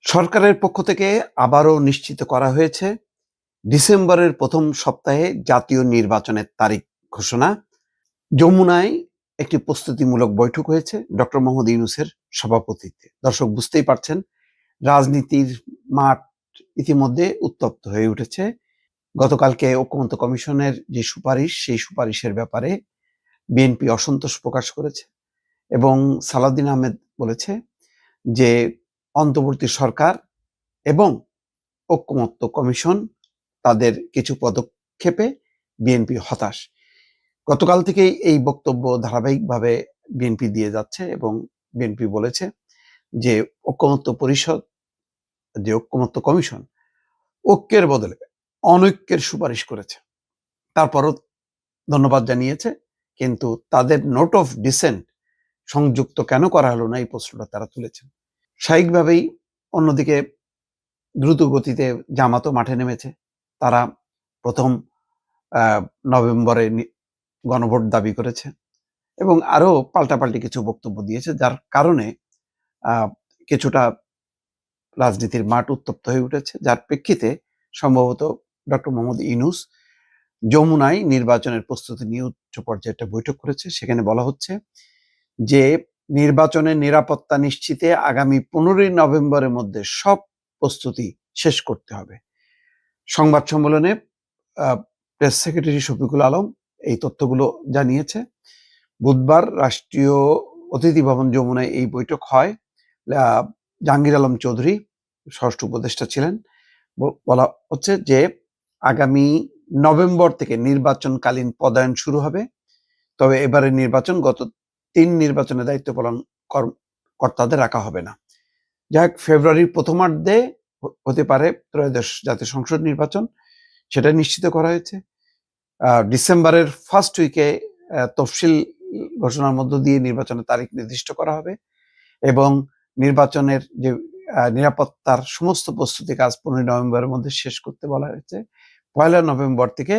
সরকারের পক্ষ থেকে আবারও নিশ্চিত করা হয়েছে ডিসেম্বরের প্রথম সপ্তাহে জাতীয় নির্বাচনের তারিখ ঘোষণা। যমুনায় একটি প্রস্তুতিমূলক বৈঠক হয়েছে ডক্টর মোহাম্মদ ইউনূসের সভাপতিত্বে। দর্শক বুঝতেই পারছেন রাজনীতির মাঠ ইতিমধ্যে উত্তপ্ত হয়ে উঠেছে। গতকালকে ঐকমত্য কমিশনের যে সুপারিশ, সেই সুপারিশের ব্যাপারে বিএনপি অসন্তোষ প্রকাশ করেছে এবং সালাউদ্দিন আহমেদ বলেছে যে অন্তর্বর্তী সরকার এবং ঐকমত্য কমিশন তাদের কিছু পদক্ষেপে বিএনপি হতাশ। গতকাল থেকেই এই বক্তব্য ধারাবাহিকভাবে বিএনপি দিয়ে যাচ্ছে এবং বিএনপি বলেছে যে ঐকমত্য পরিষদ, যে ঐকমত্য কমিশন ঐক্যের বদলে অনৈক্যের সুপারিশ করেছে। তারপরও ধন্যবাদ জানিয়েছে, কিন্তু তাদের নোট অফ ডিসেন্ট সংযুক্ত কেন করা হলো না এই প্রশ্নটা তারা তুলেছেন। স্বাভাবিকভাবেই অন্যদিকে দ্রুত গতিতে জামাতও মাঠে নেমেছে। তারা প্রথম নভেম্বরে গণভোট দাবি করেছে এবং আরো পাল্টাপাল্টি কিছু বক্তব্য দিয়েছে, যার কারণে কিছুটা রাজনীতির মাঠ উত্তপ্ত হয়ে উঠেছে, যার প্রেক্ষিতে সম্ভবত ডক্টর মোহাম্মদ ইউনূস যমুনায় নির্বাচনের প্রস্তুতি নিয়ে উচ্চ পর্যায়ে একটা বৈঠক করেছে। সেখানে বলা হচ্ছে যে নির্বাচনের নিরাপত্তা নিশ্চিতে আগামী 15ই নভেম্বরের মধ্যে সব প্রস্তুতি শেষ করতে হবে। সংবাদ সম্মেলনে প্রেস সেক্রেটারি শফিকুল আলম এই তথ্যগুলো জানিয়েছে। বুধবার রাষ্ট্রীয় অতিথি ভবন যমুনায় এই বৈঠক হয়। জাহাঙ্গীর আলম চৌধুরী স্বরাষ্ট্র উপদেষ্টা ছিলেন। বলা হচ্ছে যে আগামী নভেম্বর থেকে নির্বাচনকালীন পদায়ন শুরু হবে। তবে এবারের নির্বাচন গত 3 নির্বাচনে দায়িত্ব পালন কর্তাদের রাখা হবে না। যাই হোক, ফেব্রুয়ারির প্রথমার্ধে হতে পারে ত্রয়োদশ জাতীয় সংসদ নির্বাচন, সেটা নিশ্চিত করা হয়েছে। ডিসেম্বরের ফার্স্ট উইকে তফসিল ঘোষণার মধ্য দিয়ে নির্বাচনের তারিখ নির্দিষ্ট করা হবে এবং নির্বাচনের যে নিরাপত্তার সমস্ত প্রস্তুতি কাজ 15 নভেম্বরের মধ্যে শেষ করতে বলা হয়েছে। 1 নভেম্বর থেকে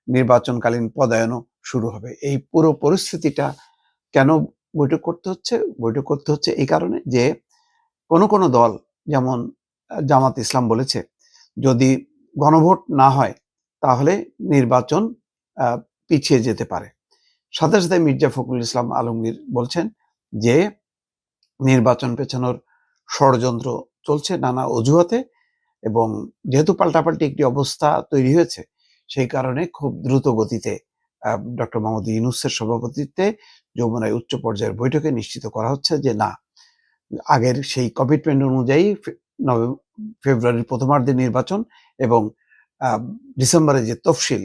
নির্বাচনকালীন পদায়নও শুরু হবে। এই পুরো পরিস্থিতিটা কেন বৈঠক করতে হচ্ছে? বৈঠক করতে হচ্ছে এই কারণে যে কোনো দল, যেমন জামাত ইসলাম বলেছে, যদি গণভোট না হয় তাহলে নির্বাচন পিছিয়ে যেতে পারে। সাথে সাথে মির্জা ফখরুল ইসলাম আলমগীর বলছেন যে নির্বাচন পেছানোর ষড়যন্ত্র চলছে নানা অজুহাতে, এবং যেহেতু পাল্টাপাল্টি একটি অবস্থা তৈরি হয়েছে, সেই কারণে খুব দ্রুত গতিতে ডক্টর মোহাম্মদ ইউনূসের সভাপতিত্বে যমুনায় উচ্চ পর্যায়ের বৈঠকে নিশ্চিত করা হচ্ছে যে না, আগের সেই কমিটমেন্ট অনুযায়ী ফেব্রুয়ারির প্রথমার্ধে নির্বাচন এবং ডিসেম্বরে যে তফসিল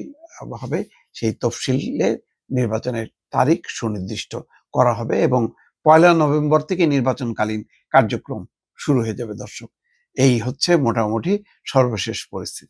হবে সেই তফসিলে নির্বাচনের তারিখ সুনির্দিষ্ট করা হবে এবং 1 নভেম্বর থেকে নির্বাচনকালীন কার্যক্রম শুরু হয়ে যাবে। দর্শক, এই হচ্ছে মোটামুটি সর্বশেষ পরিস্থিতি।